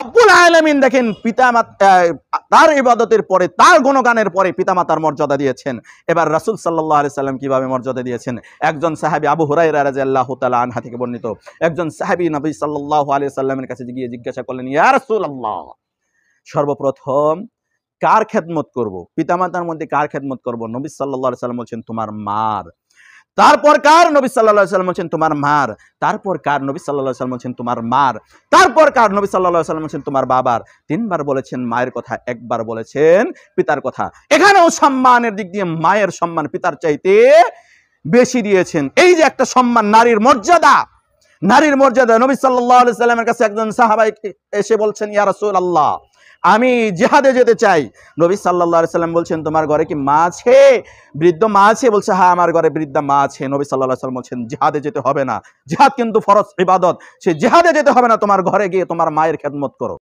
রব্বুল আলামিন দেখেন তার ইবাদতের পরে, তার গুণগানের পরে পিতামাতার মর্যাদা দিয়েছেন। এবার রাসূল সাল্লাল্লাহু আলাইহি সাল্লাম কিভাবে মর্যাদা দিয়েছেন? একজন সাহাবী আবু হুরায়রা রাদিয়াল্লাহু তাআলা আনহু থেকে বর্ণিত, একজন সাহাবী নবী সাল্লাল্লাহু আলাইহি সাল্লামের কাছে গিয়ে জিজ্ঞাসা করলেন, ইয়া রাসূলুল্লাহ, সর্বপ্রথম কার খেদমত করব? পিতামাতার মধ্যে কার খেদমত করব? নবী সাল্লাল্লাহু আলাইহি সাল্লাম বলছেন তোমার মার। তারপর কার? নবী সাল্লাল্লাহু আলাইহি সাল্লাম বলছেন তোমার মার। তারপর কার? নবী সাল্লাল্লাহু আলাইহি সাল্লাম বলছেন তোমার মার। তারপর কার? নবী সাল্লাল্লাহু আলাইহি সাল্লাম বলছেন তোমার বাবার। তিনবার বলেছেন মায়ের কথা, একবার বলেছেন পিতার কথা। এখানেও সম্মানের দিক দিয়ে মায়ের সম্মান পিতার চাইতে বেশি দিয়েছেন। এই যে একটা সম্মান, নারীর মর্যাদা, নারীর মর্যাদা। নবী সাল্লাল্লাহু আলাইহি সাল্লামের কাছে একজন সাহাবা এসে বলছেন, ইয়া রাসূলুল্লাহ, আমি জিহাদে যেতে চাই। নবী সাল্লাল্লাহু আলাইহি সাল্লাম বলছেন, তোমার ঘরে কি মা আছে? বৃদ্ধ মা আছে? বলছে, হ্যাঁ, আমার ঘরে বৃদ্ধা মা আছে। নবী সাল্লাল্লাহু আলাইহি সাল্লাম বলছেন, জিহাদে যেতে হবে না, জিহাদ কিন্তু ফরজ ইবাদত, সে জিহাদে যেতে হবে না, তোমার ঘরে গিয়ে তোমার মায়ের খেদমত করো।